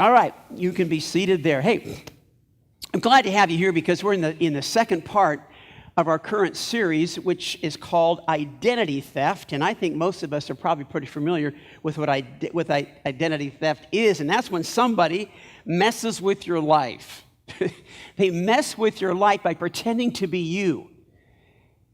All right, you can be seated there. Hey, I'm glad to have you here because we're in the second part of our current series, which is called Identity Theft. And I think most of us are probably pretty familiar with what identity theft is. And that's when somebody messes with your life. They mess with your life by pretending to be you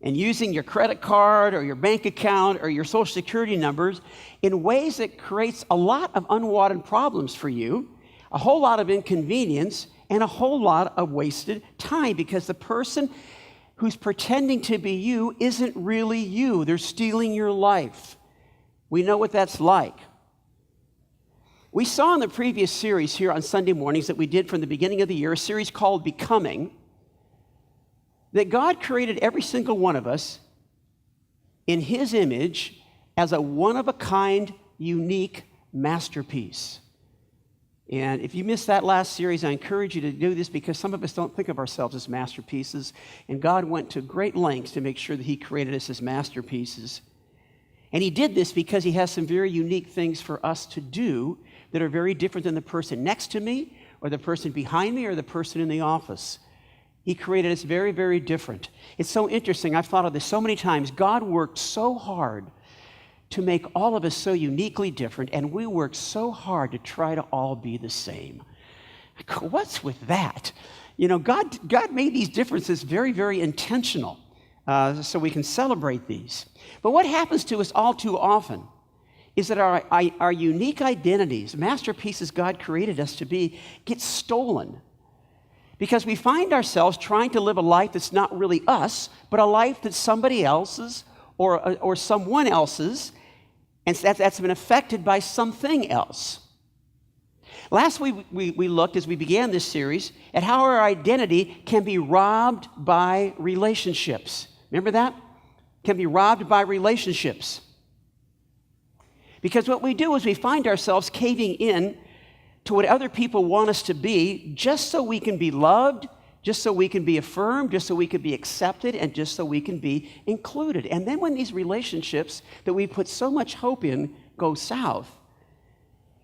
and using your credit card or your bank account or your social security numbers in ways that creates a lot of unwanted problems for you, a whole lot of inconvenience, and a whole lot of wasted time because the person who's pretending to be you isn't really you. They're stealing your life. We know what that's like. We saw in the previous series here on Sunday mornings that we did from the beginning of the year, a series called Becoming, that God created every single one of us in His image as a one-of-a-kind, unique masterpiece. And if you missed that last series, I encourage you to do this because some of us don't think of ourselves as masterpieces, and God went to great lengths to make sure that He created us as masterpieces. And He did this because He has some very unique things for us to do that are very different than the person next to me or the person behind me or the person in the office. He created us very, very different. It's so interesting. I've thought of this so many times. God worked so hard to make all of us so uniquely different, and we work so hard to try to all be the same. What's with that? You know, God made these differences very, very intentional, so we can celebrate these. But what happens to us all too often is that our unique identities, masterpieces God created us to be, get stolen because we find ourselves trying to live a life that's not really us, but a life that's somebody else's or someone else's, and that's been affected by something else. Last week, we looked, as we began this series, at how our identity can be robbed by relationships. Remember that? Can be robbed by relationships. Because what we do is we find ourselves caving in to what other people want us to be just so we can be loved, just so we can be affirmed, just so we can be accepted, and just so we can be included. And then when these relationships that we put so much hope in go south,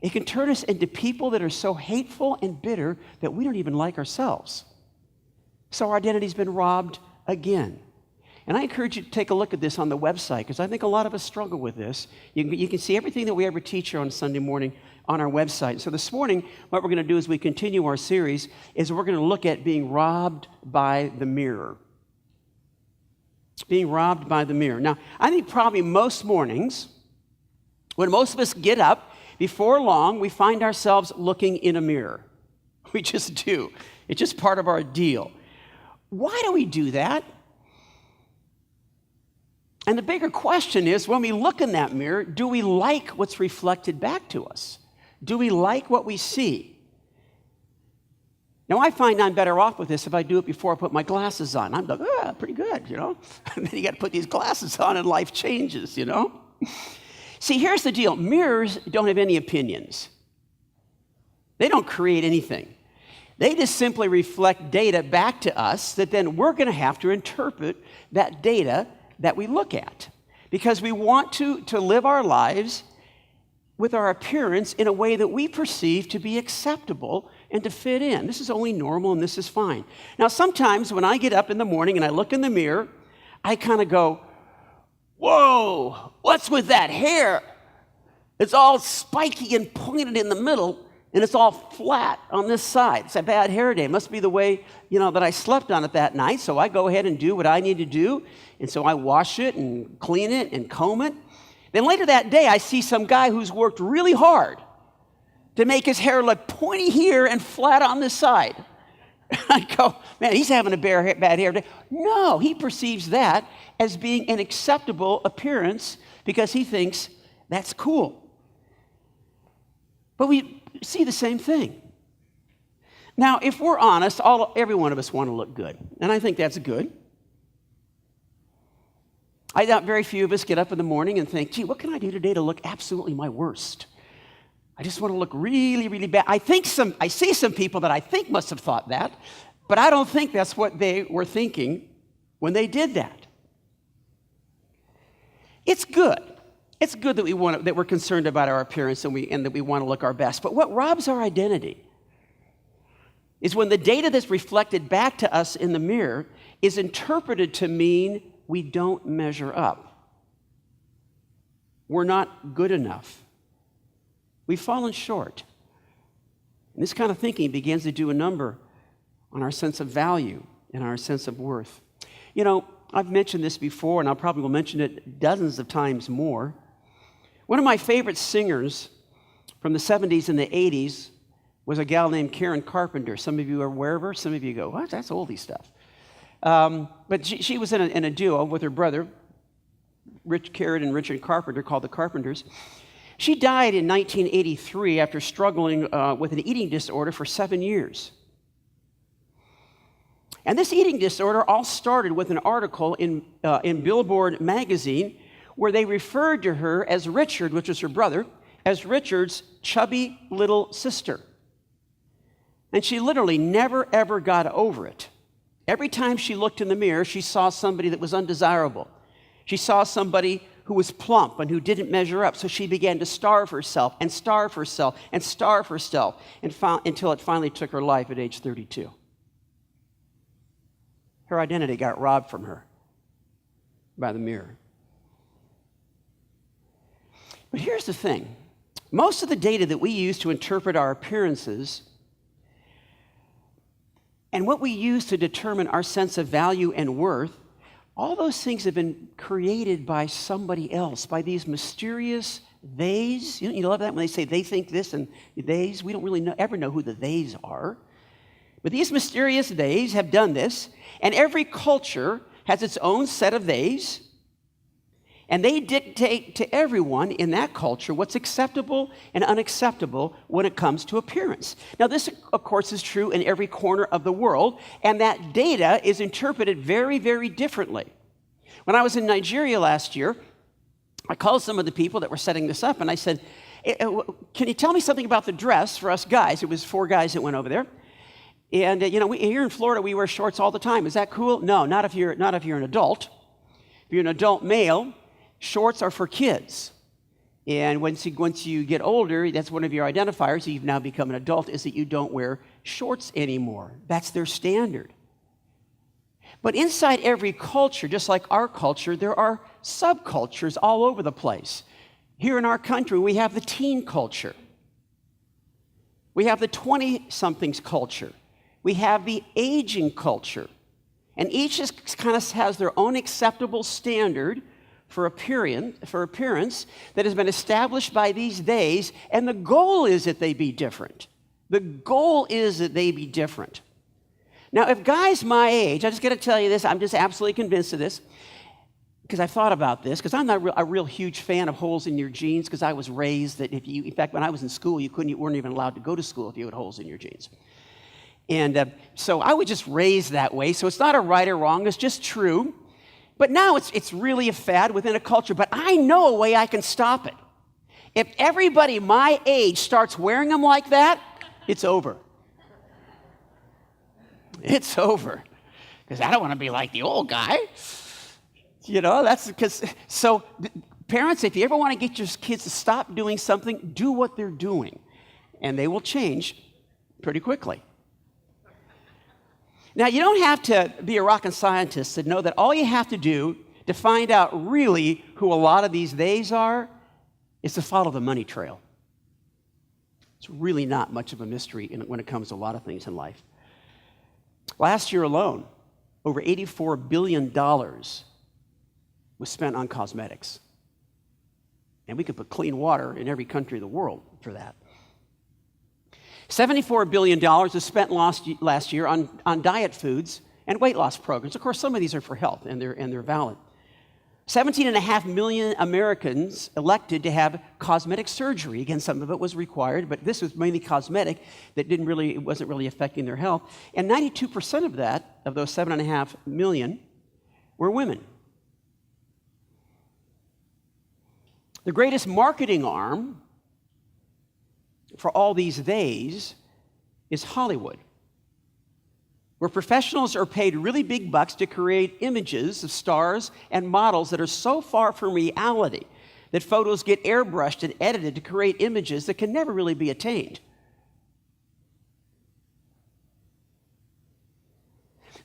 it can turn us into people that are so hateful and bitter that we don't even like ourselves. So our identity's been robbed again. And I encourage you to take a look at this on the website because I think a lot of us struggle with this. You can see everything that we ever teach here on Sunday morning on our website. So this morning, what we're going to do as we continue our series is we're going to look at being robbed by the mirror. Being robbed by the mirror. Now, I think probably most mornings, when most of us get up, before long, we find ourselves looking in a mirror. We just do. It's just part of our deal. Why do we do that? And the bigger question is, when we look in that mirror, do we like what's reflected back to us? Do we like what we see? Now, I find I'm better off with this if I do it before I put my glasses on. I'm like, pretty good, you know? And then you got to put these glasses on and life changes, you know? See, here's the deal. Mirrors don't have any opinions. They don't create anything. They just simply reflect data back to us that then we're going to have to interpret that data that we look at because we want to live our lives with our appearance in a way that we perceive to be acceptable and to fit in. This is only normal and this is fine. Now, sometimes when I get up in the morning and I look in the mirror, I kind of go, whoa, what's with that hair? It's all spiky and pointed in the middle and it's all flat on this side. It's a bad hair day. It must be the way, that I slept on it that night. So I go ahead and do what I need to do. And so I wash it and clean it and comb it. Then later that day, I see some guy who's worked really hard to make his hair look pointy here and flat on this side. I go, man, he's having a bad hair day. No, he perceives that as being an acceptable appearance because he thinks that's cool. But we see the same thing. Now, if we're honest, every one of us want to look good, and I think that's good. I doubt very few of us get up in the morning and think, gee, what can I do today to look absolutely my worst? I just want to look really, really bad. I see some people that I think must have thought that, but I don't think that's what they were thinking when they did that. It's good. It's good that that we're concerned about our appearance and that we want to look our best. But what robs our identity is when the data that's reflected back to us in the mirror is interpreted to mean we don't measure up. We're not good enough. We've fallen short. And this kind of thinking begins to do a number on our sense of value and our sense of worth. You know, I've mentioned this before, and I probably will mention it dozens of times more. One of my favorite singers from the 70s and the 80s was a gal named Karen Carpenter. Some of you are aware of her. Some of you go, what? That's oldie stuff. But she was in a duo with her brother, Karen and Richard Carpenter, called the Carpenters. She died in 1983 after struggling with an eating disorder for 7 years. And this eating disorder all started with an article in Billboard magazine where they referred to her as Richard, which was her brother, as Richard's chubby little sister. And she literally never, ever got over it. Every time she looked in the mirror, she saw somebody that was undesirable. She saw somebody who was plump and who didn't measure up, so she began to starve herself and starve herself and starve herself until it finally took her life at age 32. Her identity got robbed from her by the mirror. But here's the thing. Most of the data that we use to interpret our appearances and what we use to determine our sense of value and worth, all those things have been created by somebody else, by these mysterious theys. You love that when they say they think this and theys? We don't really ever know who the theys are. But these mysterious theys have done this, and every culture has its own set of theys, and they dictate to everyone in that culture what's acceptable and unacceptable when it comes to appearance. Now, this, of course, is true in every corner of the world, and that data is interpreted very, very differently. When I was in Nigeria last year, I called some of the people that were setting this up, and I said, can you tell me something about the dress for us guys? It was 4 guys that went over there. And, here in Florida, we wear shorts all the time. Is that cool? No, not if you're an adult. If you're an adult male, shorts are for kids. And once you get older, that's one of your identifiers, you've now become an adult, is that you don't wear shorts anymore. That's their standard. But inside every culture, just like our culture, there are subcultures all over the place. Here in our country, we have the teen culture. We have the 20-somethings culture. We have the aging culture. And each kind of has their own acceptable standard for appearance that has been established by these days, and the goal is that they be different. The goal is that they be different. Now, if guys my age, I just got to tell you this, I'm just absolutely convinced of this, because I've thought about this, because I'm not a real huge fan of holes in your jeans, because I was raised that in fact, when I was in school, you weren't even allowed to go to school if you had holes in your jeans. And so I was just raised that way, so it's not a right or wrong, it's just true. But now it's really a fad within a culture, but I know a way I can stop it. If everybody my age starts wearing them like that, it's over. It's over. Because I don't want to be like the old guy. That's because, so parents, if you ever want to get your kids to stop doing something, do what they're doing. And they will change pretty quickly. Now, you don't have to be a rocket scientist to know that all you have to do to find out really who a lot of these theys are is to follow the money trail. It's really not much of a mystery when it comes to a lot of things in life. Last year alone, over $84 billion was spent on cosmetics. And we could put clean water in every country of the world for that. $74 billion was spent last year on diet foods and weight loss programs. Of course, some of these are for health, and they're valid. 17.5 million Americans elected to have cosmetic surgery. Again, some of it was required, but this was mainly cosmetic that wasn't really affecting their health. And 92% of those 7.5 million, were women. The greatest marketing arm for all these theys is Hollywood, where professionals are paid really big bucks to create images of stars and models that are so far from reality that photos get airbrushed and edited to create images that can never really be attained.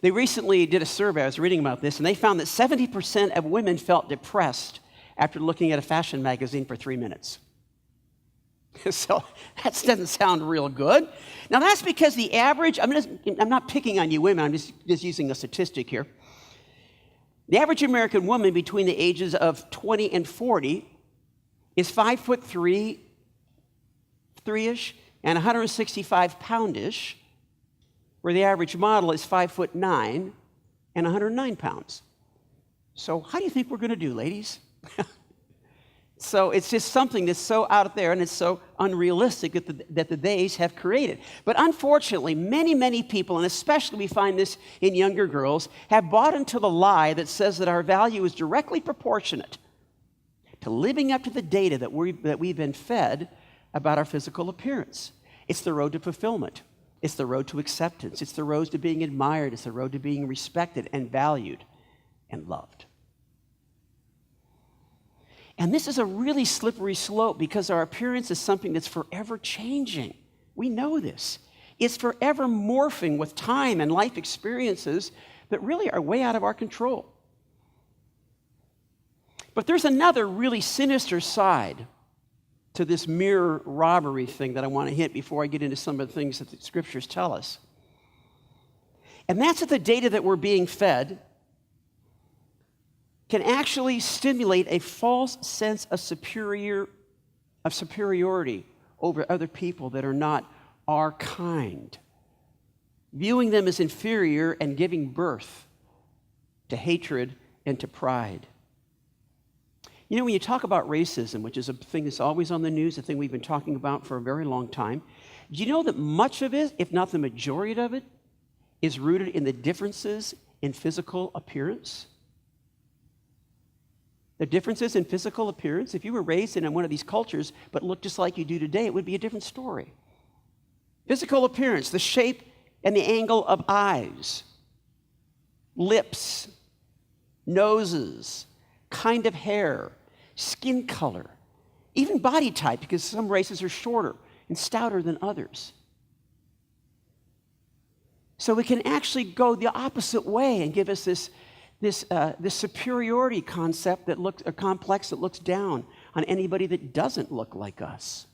They recently did a survey, I was reading about this, and they found that 70% of women felt depressed after looking at a fashion magazine for 3 minutes. So that doesn't sound real good. Now that's because the average, I'm not picking on you women, I'm just using a statistic here. The average American woman between the ages of 20 and 40 is 5'3", 3-ish, and 165 poundish, where the average model is 5'9" and 109 pounds. So how do you think we're going to do, ladies? So it's just something that's so out there and it's so unrealistic that the days have created. But unfortunately, many, many people, and especially we find this in younger girls, have bought into the lie that says that our value is directly proportionate to living up to the data that we've been fed about our physical appearance. It's the road to fulfillment. It's the road to acceptance. It's the road to being admired. It's the road to being respected and valued and loved. And this is a really slippery slope because our appearance is something that's forever changing. We know this. It's forever morphing with time and life experiences that really are way out of our control. But there's another really sinister side to this mirror robbery thing that I want to hit before I get into some of the things that the scriptures tell us. And that's that the data that we're being fed can actually stimulate a false sense of superiority over other people that are not our kind, viewing them as inferior and giving birth to hatred and to pride. You know, when you talk about racism, which is a thing that's always on the news, a thing we've been talking about for a very long time, do you know that much of it, if not the majority of it, is rooted in the differences in physical appearance? The differences in physical appearance, if you were raised in one of these cultures but looked just like you do today, it would be a different story. Physical appearance, the shape and the angle of eyes, lips, noses, kind of hair, skin color, even body type, because some races are shorter and stouter than others. So we can actually go the opposite way and give us this superiority concept that looks, a complex that looks down on anybody that doesn't look like us.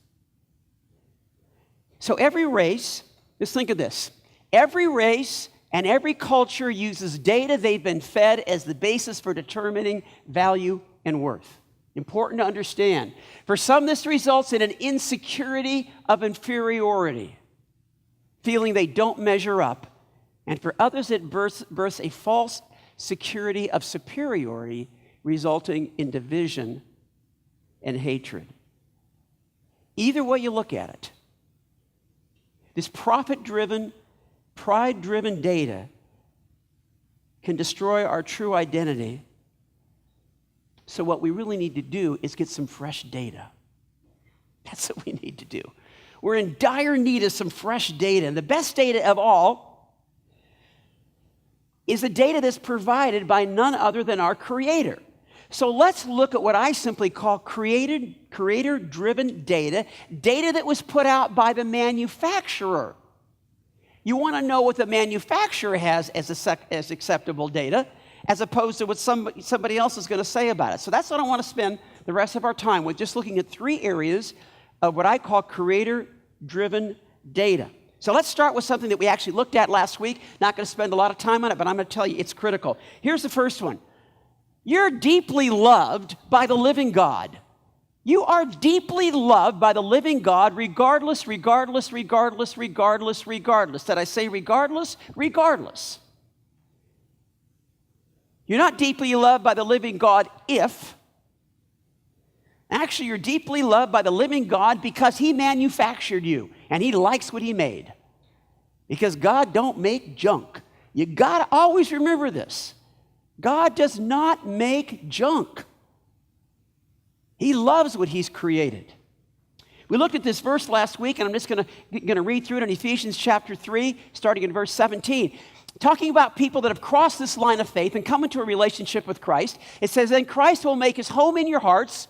So every race, just think of this, every race and every culture uses data they've been fed as the basis for determining value and worth. Important to understand. For some, this results in an insecurity of inferiority, feeling they don't measure up. And for others, it births a false security of superiority, resulting in division and hatred. Either way you look at it, this profit-driven, pride-driven data can destroy our true identity. So what we really need to do is get some fresh data. That's what we need to do. We're in dire need of some fresh data. And the best data of all is the data that's provided by none other than our Creator. So let's look at what I simply call creator-driven data, data that was put out by the manufacturer. You want to know what the manufacturer has as acceptable data, as opposed to what somebody else is going to say about it. So that's what I want to spend the rest of our time with, just looking at 3 areas of what I call creator-driven data. So let's start with something that we actually looked at last week. Not going to spend a lot of time on it, but I'm going to tell you it's critical. Here's the first one. You're deeply loved by the living God. You are deeply loved by the living God regardless. Did I say regardless? Regardless. You're not deeply loved by the living God if. Actually, you're deeply loved by the living God because He manufactured you and He likes what He made. Because God don't make junk. You got to always remember this. God does not make junk. He loves what He's created. We looked at this verse last week, and I'm just going to read through it in Ephesians chapter 3, starting in verse 17. Talking about people that have crossed this line of faith and come into a relationship with Christ. It says, "Then Christ will make His home in your hearts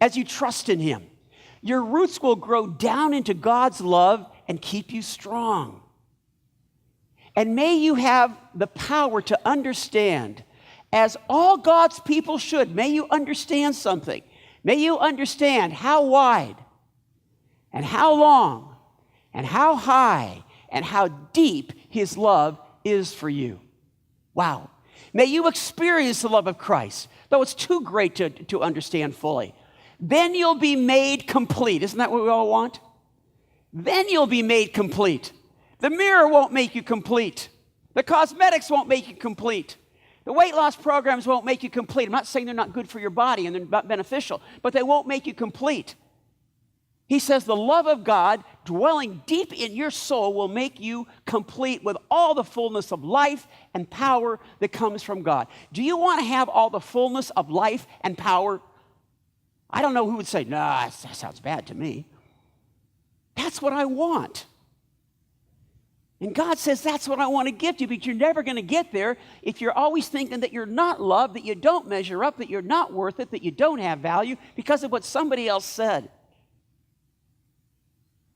as you trust in Him. Your roots will grow down into God's love and keep you strong. And may you have the power to understand, as all God's people should, may you understand something. May you understand how wide and how long and how high and how deep His love is for you. Wow. May you experience the love of Christ, though it's too great to understand fully. Then you'll be made complete. Isn't that what we all want? Then you'll be made complete. The mirror won't make you complete. The cosmetics won't make you complete. The weight loss programs won't make you complete. I'm not saying they're not good for your body and they're not beneficial, but they won't make you complete. He says the love of God dwelling deep in your soul will make you complete with all the fullness of life and power that comes from God. Do you want to have all the fullness of life and power? I don't know who would say, nah, that sounds bad to me. That's what I want. And God says, that's what I want to give to you, but you're never going to get there if you're always thinking that you're not loved, that you don't measure up, that you're not worth it, that you don't have value because of what somebody else said.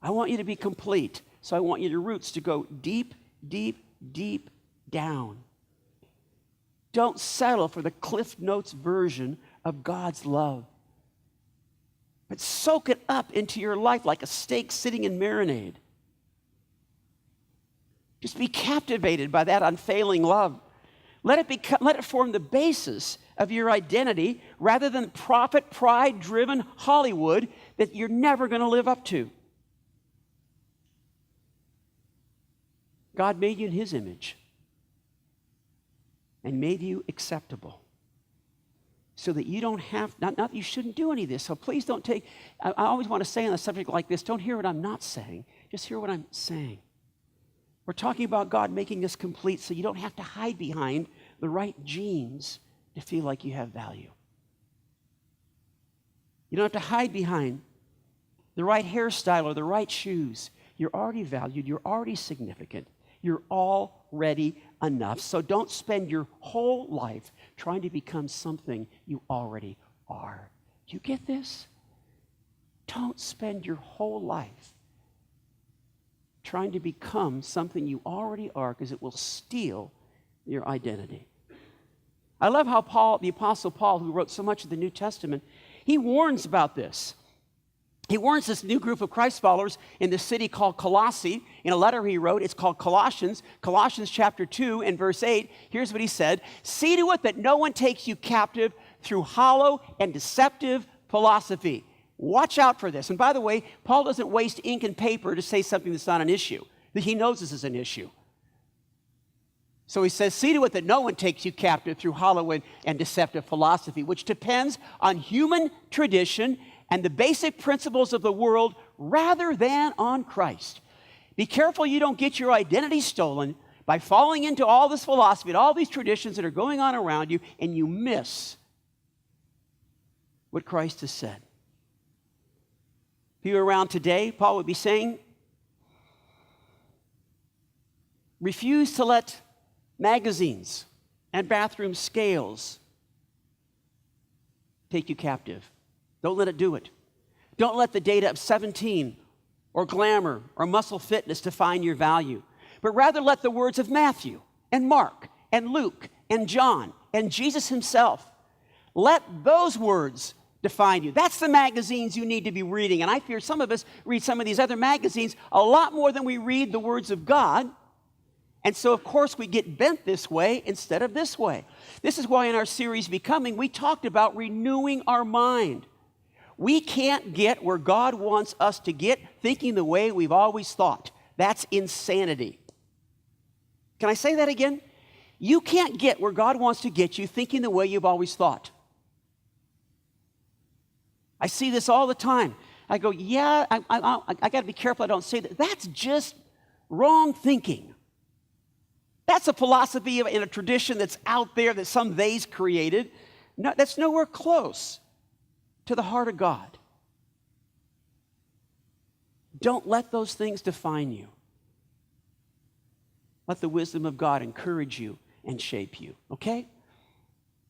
I want you to be complete, so I want your roots to go deep, deep, deep down. Don't settle for the Cliff Notes version of God's love, but soak it up into your life like a steak sitting in marinade. Just be captivated by that unfailing love. Let it form the basis of your identity rather than profit, pride-driven Hollywood that you're never going to live up to. God made you in His image and made you acceptable so that you don't have, not that you shouldn't do any of this, so please don't take, I always want to say on a subject like this, don't hear what I'm not saying, just hear what I'm saying. We're talking about God making us complete so you don't have to hide behind the right genes to feel like you have value. You don't have to hide behind the right hairstyle or the right shoes. You're already valued. You're already significant. You're already enough. So don't spend your whole life trying to become something you already are. Do you get this? Don't spend your whole life trying to become something you already are, because it will steal your identity. I love how the Apostle Paul, who wrote so much of the New Testament, he warns about this. He warns this new group of Christ followers in the city called Colossae. In a letter he wrote, it's called Colossians chapter 2 and verse 8. Here's what he said: "See to it that no one takes you captive through hollow and deceptive philosophy." Watch out for this. And by the way, Paul doesn't waste ink and paper to say something that's not an issue. He knows this is an issue. So he says, see to it that no one takes you captive through hollow and deceptive philosophy, which depends on human tradition and the basic principles of the world rather than on Christ. Be careful you don't get your identity stolen by falling into all this philosophy and all these traditions that are going on around you, and you miss what Christ has said. If you were around today, Paul would be saying, refuse to let magazines and bathroom scales take you captive. Don't let it do it. Don't let the data of 17 or glamour or muscle fitness define your value, but rather let the words of Matthew and Mark and Luke and John and Jesus himself, let those words define you. That's the magazines you need to be reading. And I fear some of us read some of these other magazines a lot more than we read the words of God. And so, of course, we get bent this way instead of this way. This is why in our series, Becoming, we talked about renewing our mind. We can't get where God wants us to get thinking the way we've always thought. That's insanity. Can I say that again? You can't get where God wants to get you thinking the way you've always thought. I see this all the time. I go, yeah, I got to be careful I don't say that. That's just wrong thinking. That's a philosophy in a tradition that's out there that some they's created. No, that's nowhere close to the heart of God. Don't let those things define you. Let the wisdom of God encourage you and shape you, okay?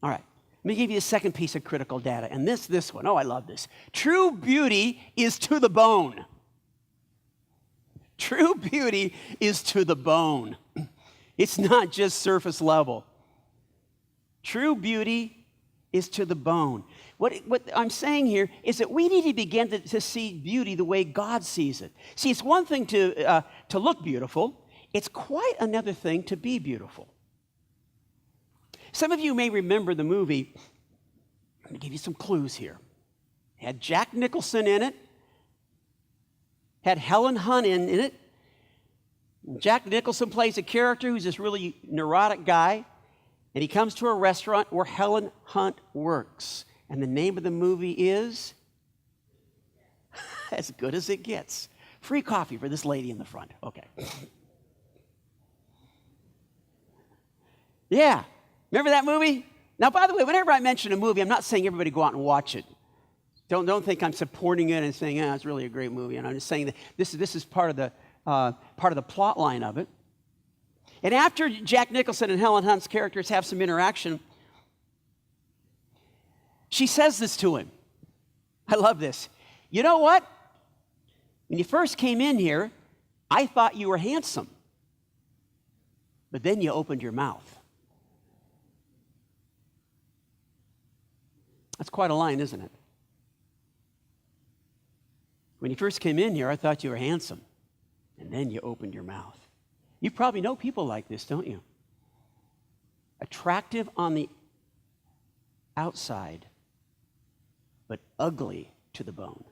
All right. me give you the second piece of critical data, and this one. Oh, I love this. True beauty is to the bone. True beauty is to the bone. It's not just surface level. True beauty is to the bone. What I'm saying here is that we need to begin to see beauty the way God sees it. See, it's one thing to look beautiful. It's quite another thing to be beautiful. Some of you may remember the movie. I'm going to give you some clues here. It had Jack Nicholson in it. Had Helen Hunt in it. Jack Nicholson plays a character who's this really neurotic guy, and he comes to a restaurant where Helen Hunt works. And the name of the movie is As Good as It Gets. Free coffee for this lady in the front. Okay. Yeah. Remember that movie? Now, by the way, whenever I mention a movie, I'm not saying everybody go out and watch it. Don't think I'm supporting it and saying, it's really a great movie. And I'm just saying that this is part of the plot line of it. And after Jack Nicholson and Helen Hunt's characters have some interaction, she says this to him. I love this. You know what? When you first came in here, I thought you were handsome. But then you opened your mouth. That's quite a line, isn't it? When you first came in here, I thought you were handsome. And then you opened your mouth. You probably know people like this, don't you? Attractive on the outside, but ugly to the bone.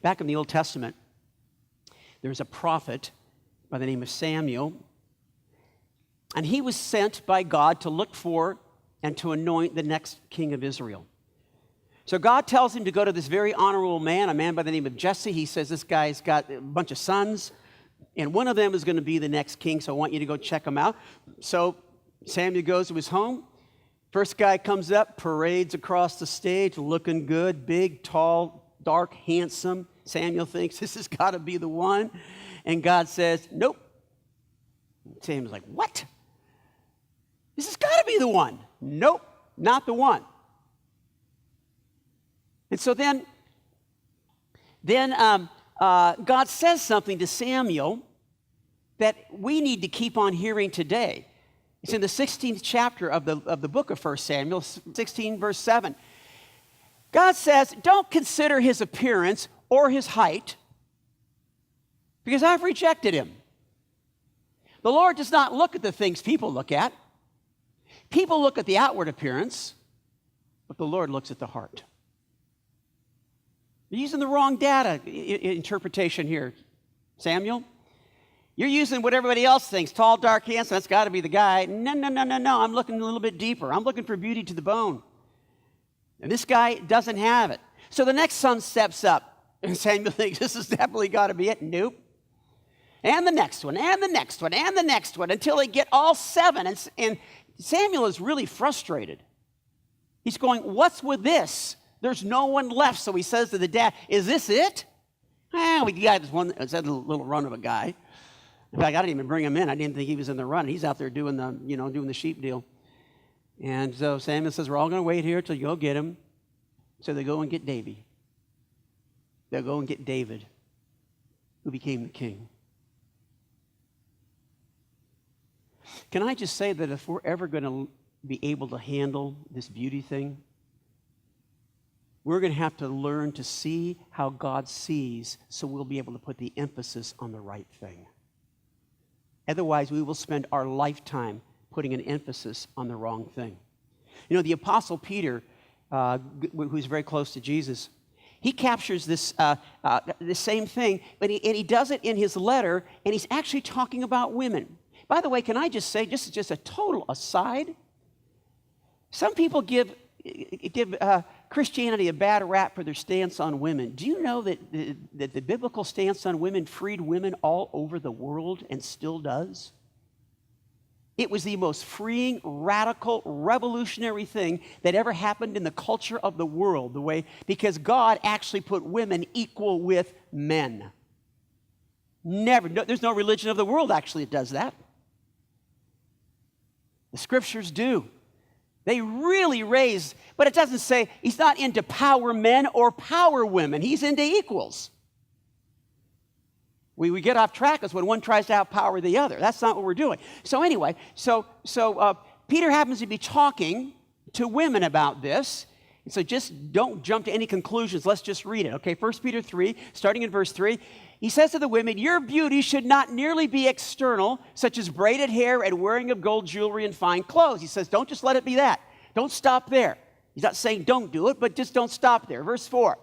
Back in the Old Testament, there was a prophet by the name of Samuel, and he was sent by God to look for and to anoint the next king of Israel. So God tells him to go to this very honorable man, a man by the name of Jesse. He says, this guy's got a bunch of sons, and one of them is going to be the next king, so I want you to go check him out. So Samuel goes to his home. First guy comes up, parades across the stage, looking good, big, tall, dark, handsome. Samuel thinks this has got to be the one. And God says, nope. Samuel's like, what? This has got to be the one. Nope, not the one. And so then God says something to Samuel that we need to keep on hearing today. It's in the 16th chapter of the book of 1 Samuel, 16 verse 7. God says, don't consider his appearance or his height, because I've rejected him. The Lord does not look at the things people look at. People look at the outward appearance, but the Lord looks at the heart. You're using the wrong data interpretation here, Samuel. You're using what everybody else thinks. Tall, dark, handsome, that's got to be the guy. No. I'm looking a little bit deeper. I'm looking for beauty to the bone. And this guy doesn't have it. So the next son steps up, and Samuel thinks, this has definitely got to be it. Nope. And the next one, and the next one, and the next one, until they get all seven. And Samuel is really frustrated. He's going, what's with this? There's no one left. So he says to the dad, is this it? We got this one, it's a little run of a guy. In fact, I didn't even bring him in. I didn't think he was in the run. He's out there doing the sheep deal. And so Samuel says, we're all going to wait here till you go get him. So they go and get Davy. They'll go and get David, who became the king. Can I just say that if we're ever going to be able to handle this beauty thing, we're going to have to learn to see how God sees, so we'll be able to put the emphasis on the right thing. Otherwise, we will spend our lifetime putting an emphasis on the wrong thing. You know, the Apostle Peter, who's very close to Jesus, he captures this the same thing, but he does it in his letter, and he's actually talking about women. By the way, can I just say, just a total aside, some people give Christianity a bad rap for their stance on women. Do you know that the biblical stance on women freed women all over the world and still does? It was the most freeing, radical, revolutionary thing that ever happened in the culture of the world, because God actually put women equal with men. There's no religion of the world actually that does that. The scriptures do. They really raise, but it doesn't say he's not into power men or power women. He's into equals. We get off track is when one tries to outpower the other. That's not what we're doing. So anyway, Peter happens to be talking to women about this. And so just don't jump to any conclusions. Let's just read it. Okay, 1 Peter 3, starting in verse 3. He says to the women, your beauty should not merely be external, such as braided hair and wearing of gold jewelry and fine clothes. He says, don't just let it be that. Don't stop there. He's not saying don't do it, but just don't stop there. Verse 4.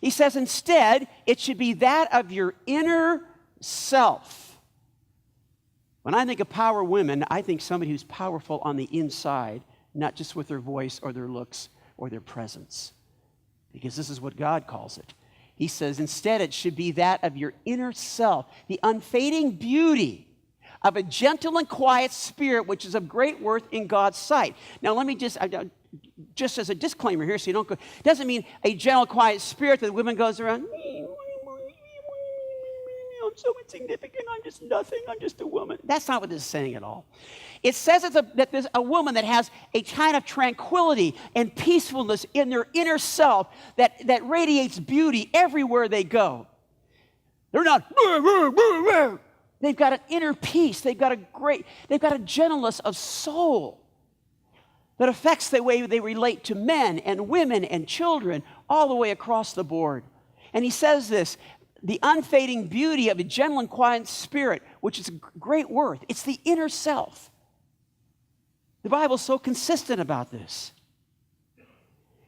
He says, instead, it should be that of your inner self. When I think of power women, I think somebody who's powerful on the inside, not just with their voice or their looks or their presence. Because this is what God calls it. He says, instead, it should be that of your inner self, the unfading beauty of a gentle and quiet spirit, which is of great worth in God's sight. Now, let me just as a disclaimer here, so you don't go, it doesn't mean a gentle, quiet spirit that the woman goes around, I'm so insignificant, I'm just nothing, I'm just a woman. That's not what this is saying at all. It says that there's a woman that has a kind of tranquility and peacefulness in their inner self that radiates beauty everywhere they go. They're not, they've got an inner peace, they've got a gentleness of soul that affects the way they relate to men and women and children all the way across the board. And he says this, the unfading beauty of a gentle and quiet spirit, which is great worth. It's the inner self. The Bible's so consistent about this,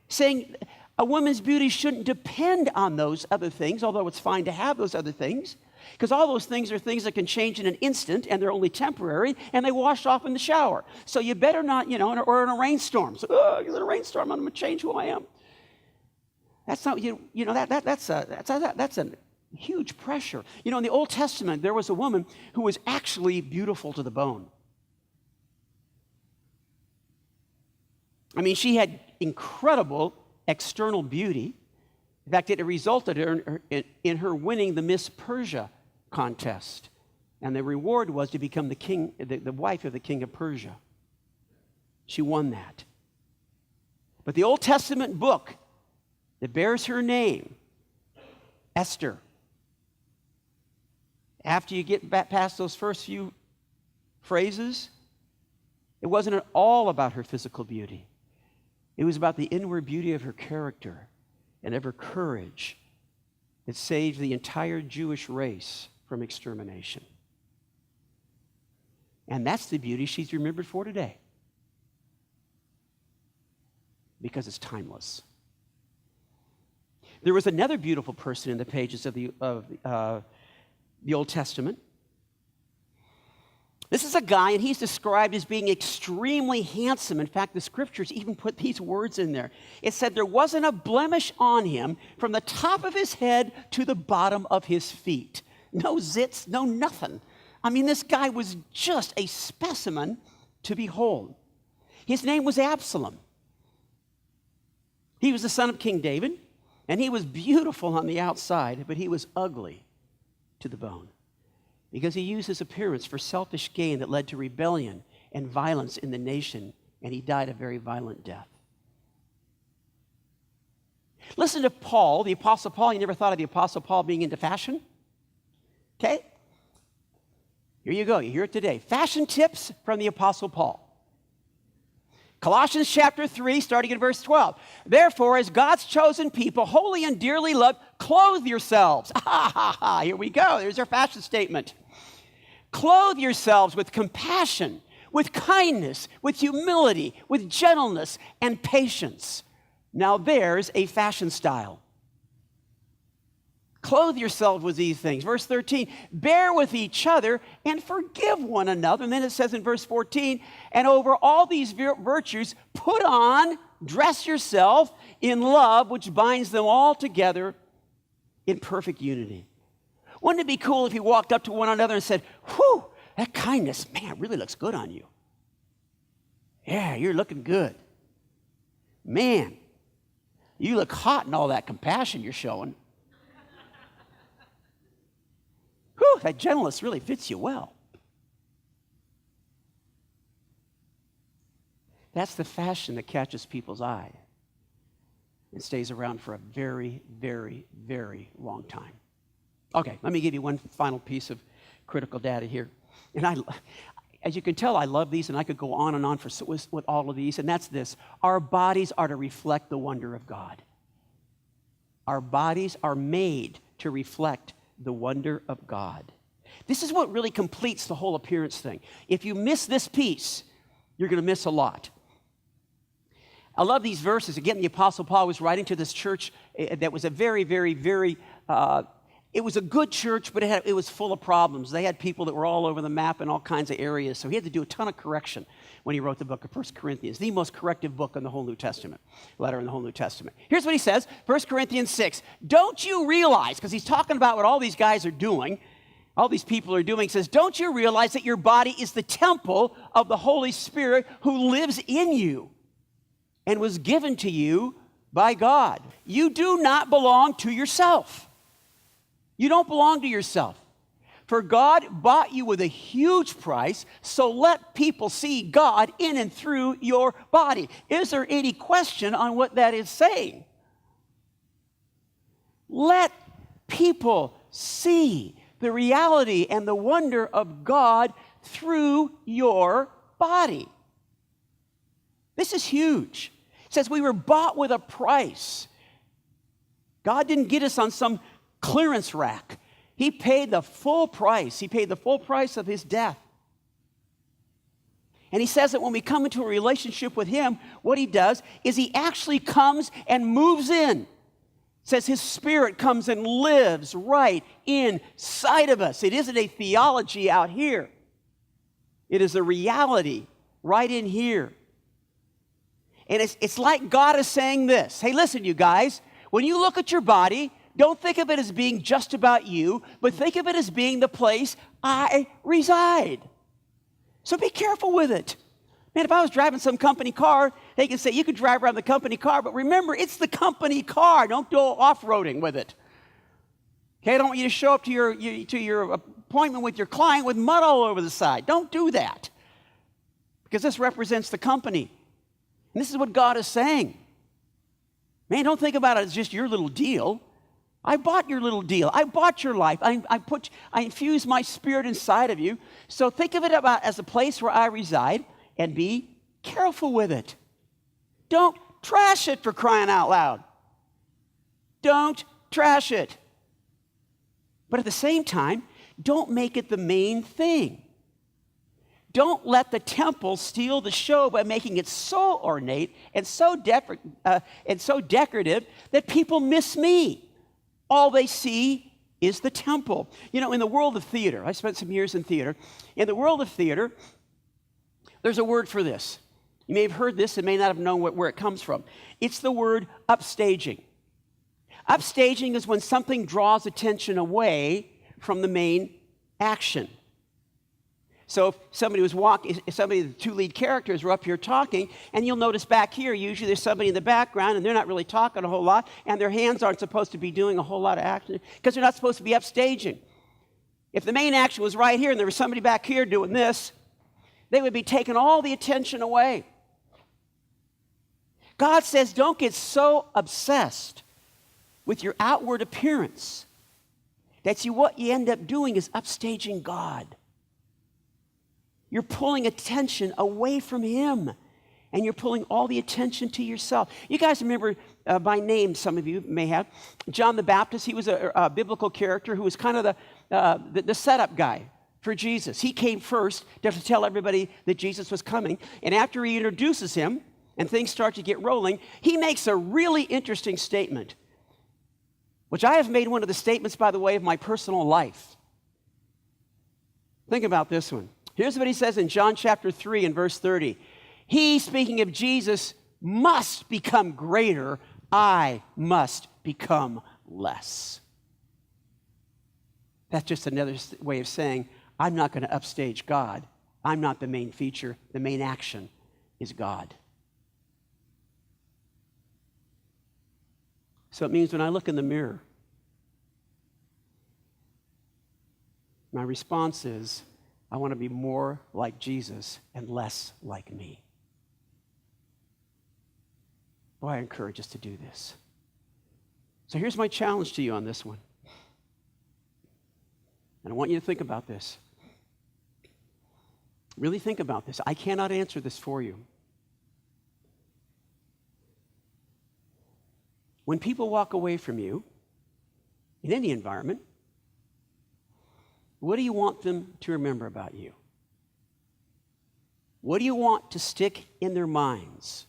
saying a woman's beauty shouldn't depend on those other things, although it's fine to have those other things, because all those things are things that can change in an instant, and they're only temporary, and they wash off in the shower. So you better not, or in a rainstorm. So, it's a rainstorm, I'm going to change who I am. That's not, that's a huge pressure. In the Old Testament, there was a woman who was actually beautiful to the bone. I mean, she had incredible external beauty. In fact, it resulted in her winning the Miss Persia contest. And the reward was to become the wife of the king of Persia. She won that. But the Old Testament book that bears her name, Esther, after you get past those first few phrases, it wasn't at all about her physical beauty. It was about the inward beauty of her character and of her courage that saved the entire Jewish race from extermination. And that's the beauty she's remembered for today, because it's timeless. There was another beautiful person in the pages of the Old Testament. This is a guy, and he's described as being extremely handsome. In fact, the scriptures even put these words in there. It said there wasn't a blemish on him from the top of his head to the bottom of his feet. No zits, no nothing. I mean, this guy was just a specimen to behold. His name was Absalom. He was the son of King David, and he was beautiful on the outside, but he was ugly to the bone, because he used his appearance for selfish gain that led to rebellion and violence in the nation, and he died a very violent death. Listen to Paul, the Apostle Paul. You never thought of the Apostle Paul being into fashion? Okay? Here you go. You hear it today. Fashion tips from the Apostle Paul. Colossians chapter 3, starting in verse 12. Therefore, as God's chosen people, holy and dearly loved, clothe yourselves. Here we go. There's our fashion statement. Clothe yourselves with compassion, with kindness, with humility, with gentleness, and patience. Now there's a fashion style. Clothe yourselves with these things. Verse 13, bear with each other and forgive one another. And then it says in verse 14, and over all these virtues, put on, dress yourself in love, which binds them all together in perfect unity. Wouldn't it be cool if you walked up to one another and said, whew, that kindness, man, really looks good on you. Yeah, you're looking good. Man, you look hot in all that compassion you're showing. Whew, that gentleness really fits you well. That's the fashion that catches people's eye. It stays around for a very, very, very long time. Okay, let me give you one final piece of critical data here. And as you can tell, I love these, and I could go on and on with all of these, and that's this. Our bodies are to reflect the wonder of God. Our bodies are made to reflect the wonder of God. This is what really completes the whole appearance thing. If you miss this piece, you're going to miss a lot. I love these verses. Again, the Apostle Paul was writing to this church that was a very, very, very, it was a good church, but it was full of problems. They had people that were all over the map in all kinds of areas, so he had to do a ton of correction when he wrote the book of 1 Corinthians, the most corrective book in the whole New Testament, letter in the whole New Testament. Here's what he says, 1 Corinthians 6, don't you realize, because he's talking about what all these guys are doing, all these people are doing, he says, don't you realize that your body is the temple of the Holy Spirit who lives in you and was given to you by God? You do not belong to yourself. You don't belong to yourself. For God bought you with a huge price, so let people see God in and through your body. Is there any question on what that is saying? Let people see the reality and the wonder of God through your body. This is huge. It says we were bought with a price. God didn't get us on some clearance rack. He paid the full price. He paid the full price of his death. And he says that when we come into a relationship with him, what he does is he actually comes and moves in. It says his spirit comes and lives right inside of us. It isn't a theology out here. It is a reality right in here. And it's like God is saying this. Hey, listen, you guys, when you look at your body, don't think of it as being just about you, but think of it as being the place I reside. So be careful with it. Man, if I was driving some company car, they can say, you can drive around the company car, but remember, it's the company car. Don't go off-roading with it. Okay, I don't want you to show up to your appointment with your client with mud all over the side. Don't do that. Because this represents the company. And this is what God is saying. Man, don't think about it as just your little deal. I bought your little deal. I bought your life. I infused my spirit inside of you. So think of it as a place where I reside and be careful with it. Don't trash it, for crying out loud. Don't trash it. But at the same time, don't make it the main thing. Don't let the temple steal the show by making it so ornate and so decorative that people miss me. All they see is the temple. You know, in the world of theater, I spent some years in theater. In the world of theater, there's a word for this. You may have heard this and may not have known where it comes from. It's the word upstaging. Upstaging is when something draws attention away from the main action. So if somebody the two lead characters were up here talking, and you'll notice back here, usually there's somebody in the background, and they're not really talking a whole lot, and their hands aren't supposed to be doing a whole lot of action, because they're not supposed to be upstaging. If the main action was right here, and there was somebody back here doing this, they would be taking all the attention away. God says, don't get so obsessed with your outward appearance that what you end up doing is upstaging God. You're pulling attention away from him, and you're pulling all the attention to yourself. You guys remember by name, some of you may have, John the Baptist. He was a biblical character who was kind of the setup guy for Jesus. He came first to tell everybody that Jesus was coming, and after he introduces him and things start to get rolling, he makes a really interesting statement, which I have made one of the statements, by the way, of my personal life. Think about this one. Here's what he says in John chapter 3 and verse 30. He, speaking of Jesus, must become greater. I must become less. That's just another way of saying, I'm not going to upstage God. I'm not the main feature. The main action is God. So it means when I look in the mirror, my response is, I want to be more like Jesus and less like me. Boy, I encourage us to do this. So here's my challenge to you on this one. And I want you to think about this. Really think about this. I cannot answer this for you. When people walk away from you, in any environment, what do you want them to remember about you? What do you want to stick in their minds?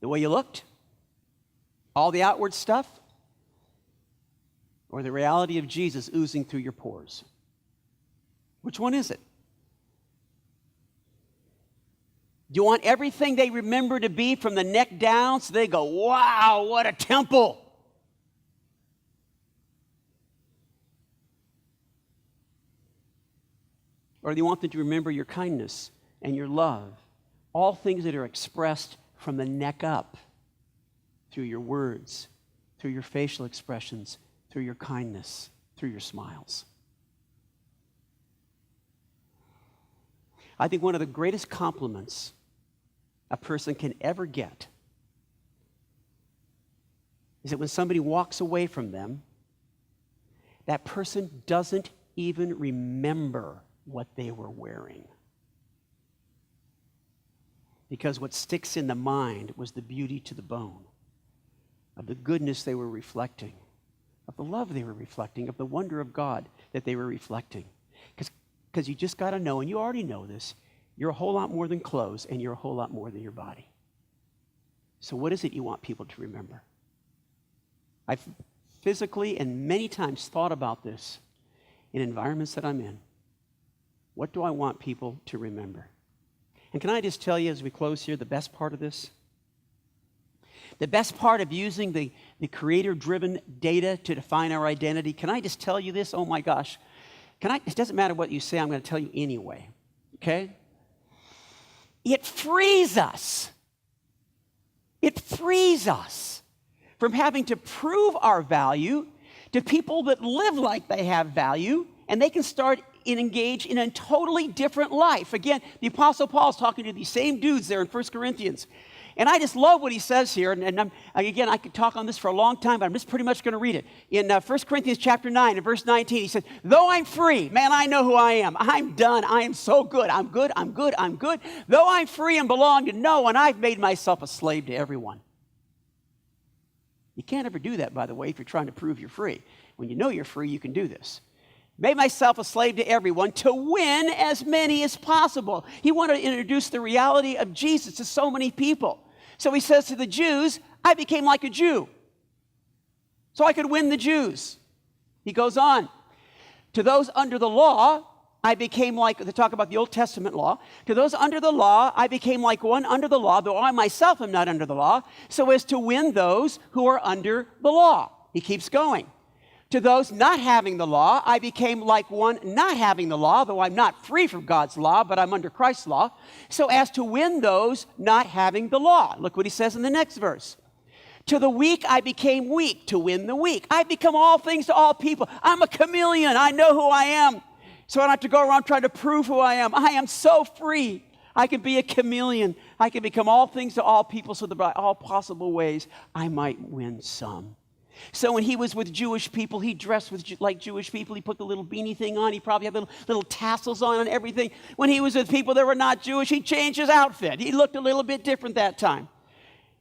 The way you looked? All the outward stuff? Or the reality of Jesus oozing through your pores? Which one is it? Do you want everything they remember to be from the neck down so they go, wow, what a temple? Or do you want them to remember your kindness and your love? All things that are expressed from the neck up through your words, through your facial expressions, through your kindness, through your smiles. I think one of the greatest compliments a person can ever get is that when somebody walks away from them, that person doesn't even remember what they were wearing. Because what sticks in the mind was the beauty to the bone, of the goodness they were reflecting, of the love they were reflecting, of the wonder of God that they were reflecting. Because you just got to know, and you already know this, you're a whole lot more than clothes, and you're a whole lot more than your body. So what is it you want people to remember? I've physically and many times thought about this in environments that I'm in. What do I want people to remember? And can I just tell you as we close here, the best part of this? The best part of using the creator-driven data to define our identity, can I just tell you this? Oh my gosh. It doesn't matter what you say, I'm going to tell you anyway. Okay? It frees us. It frees us from having to prove our value to people that live like they have value, and they can start and engage in a totally different life. Again, the Apostle Paul is talking to these same dudes there in 1 Corinthians. And I just love what he says here. And again, I could talk on this for a long time, but I'm just pretty much going to read it. In 1 Corinthians chapter 9 and verse 19, he said, though I'm free, man, I know who I am. I'm done. I am so good. I'm good. I'm good. I'm good. Though I'm free and belong to no one, I've made myself a slave to everyone. You can't ever do that, by the way, if you're trying to prove you're free. When you know you're free, you can do this. Made myself a slave to everyone to win as many as possible. He wanted to introduce the reality of Jesus to so many people. So he says to the Jews, I became like a Jew so I could win the Jews. He goes on, to those under the law, I became like, to talk about the Old Testament law, to those under the law, I became like one under the law, though I myself am not under the law, so as to win those who are under the law. He keeps going. To those not having the law, I became like one not having the law, though I'm not free from God's law, but I'm under Christ's law, so as to win those not having the law. Look what he says in the next verse. To the weak, I became weak to win the weak. I become all things to all people. I'm a chameleon. I know who I am. So I don't have to go around trying to prove who I am. I am so free. I can be a chameleon. I can become all things to all people so that by all possible ways I might win some. So when he was with Jewish people, he dressed like Jewish people. He put the little beanie thing on. He probably had little tassels on and everything. When he was with people that were not Jewish, he changed his outfit. He looked a little bit different that time.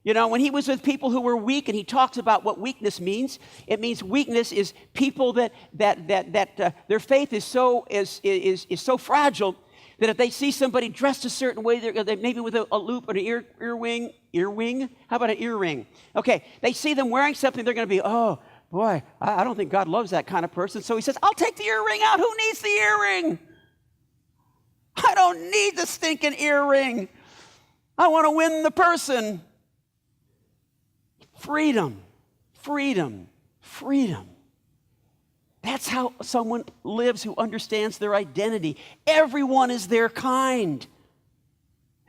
You know, when he was with people who were weak, and he talks about what weakness means, it means weakness is people that their faith is so fragile that if they see somebody dressed a certain way, they maybe with a loop or an earwing. How about an earring? Okay, they see them wearing something, they're going to be, oh, boy, I don't think God loves that kind of person. So he says, I'll take the earring out. Who needs the earring? I don't need the stinking earring. I want to win the person. Freedom, freedom, freedom. That's how someone lives who understands their identity. Everyone is their kind.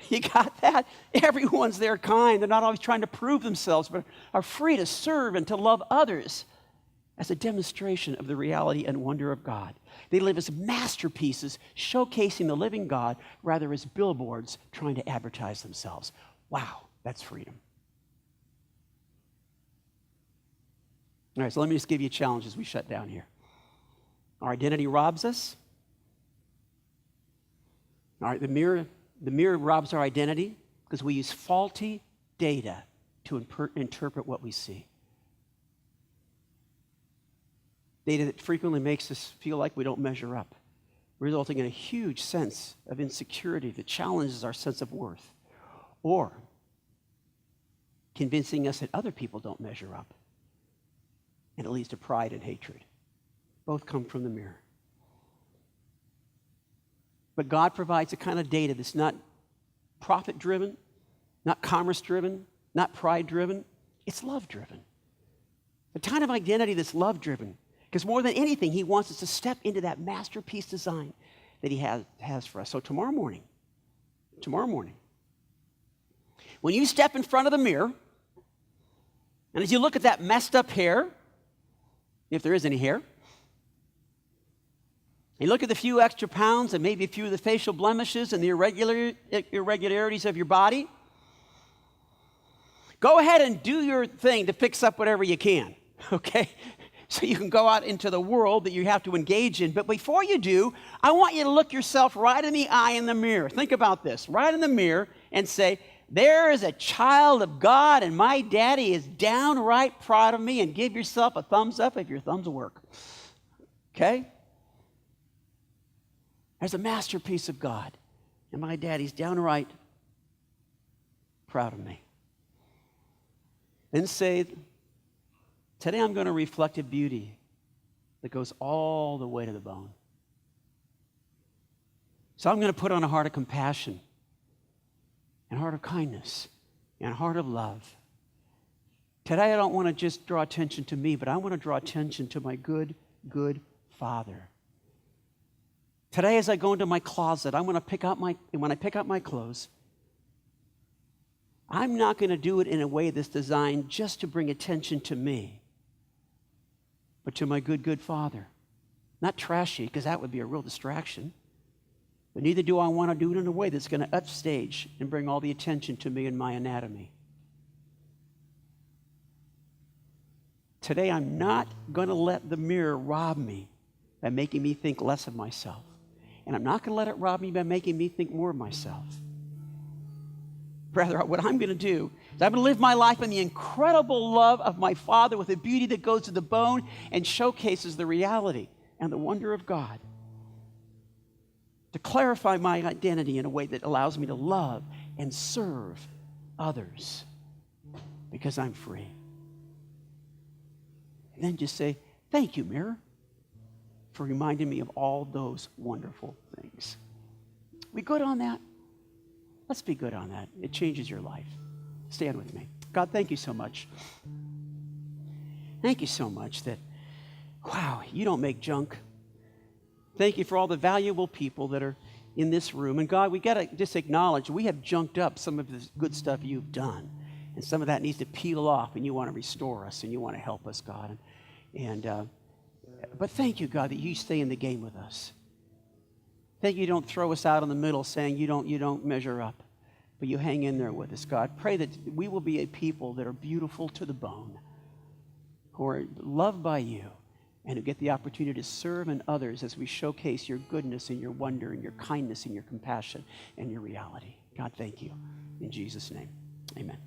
You got that? Everyone's their kind. They're not always trying to prove themselves, but are free to serve and to love others as a demonstration of the reality and wonder of God. They live as masterpieces, showcasing the living God, rather as billboards trying to advertise themselves. Wow, That's freedom. All right, so let me just give you a challenge as we shut down here. Our identity robs us. All right, the mirror robs our identity because we use faulty data to interpret what we see. Data that frequently makes us feel like we don't measure up, resulting in a huge sense of insecurity that challenges our sense of worth, or convincing us that other people don't measure up, and it leads to pride and hatred. Both come from the mirror. But God provides a kind of data that's not profit-driven, not commerce-driven, not pride-driven. It's love-driven. The kind of identity that's love-driven. Because more than anything, he wants us to step into that masterpiece design that he has for us. So tomorrow morning, when you step in front of the mirror, and as you look at that messed up hair, if there is any hair, you look at the few extra pounds and maybe a few of the facial blemishes and the irregularities of your body, go ahead and do your thing to fix up whatever you can, okay? So you can go out into the world that you have to engage in. But before you do, I want you to look yourself right in the eye in the mirror. Think about this, right in the mirror, and say, there is a child of God, and my daddy is downright proud of me, and give yourself a thumbs up if your thumbs work. Okay? There's a masterpiece of God, and my daddy's downright proud of me. Then say, today I'm going to reflect a beauty that goes all the way to the bone. So I'm going to put on a heart of compassion, and a heart of kindness, and a heart of love. Today I don't want to just draw attention to me, but I want to draw attention to my good, good Father. Today as I go into my closet, when I pick out my clothes, I'm not going to do it in a way that's designed just to bring attention to me, but to my good, good Father. Not trashy, because that would be a real distraction. But neither do I want to do it in a way that's going to upstage and bring all the attention to me and my anatomy. Today, I'm not going to let the mirror rob me by making me think less of myself. And I'm not going to let it rob me by making me think more of myself. Rather, what I'm going to do is I'm going to live my life in the incredible love of my Father with a beauty that goes to the bone and showcases the reality and the wonder of God. To clarify my identity in a way that allows me to love and serve others because I'm free. And then just say, thank you, mirror, for reminding me of all those wonderful things. We good on that? Let's be good on that. It changes your life. Stand with me. God, thank you so much. Thank you so much that, wow, you don't make junk. Thank you for all the valuable people that are in this room. And God, we got to just acknowledge we have junked up some of the good stuff you've done. And some of that needs to peel off, and you want to restore us, and you want to help us, God. But thank you, God, that you stay in the game with us. Thank you don't throw us out in the middle saying you don't measure up, but you hang in there with us, God. Pray that we will be a people that are beautiful to the bone, who are loved by you, and who get the opportunity to serve in others as we showcase your goodness and your wonder and your kindness and your compassion and your reality. God, thank you. In Jesus' name, amen.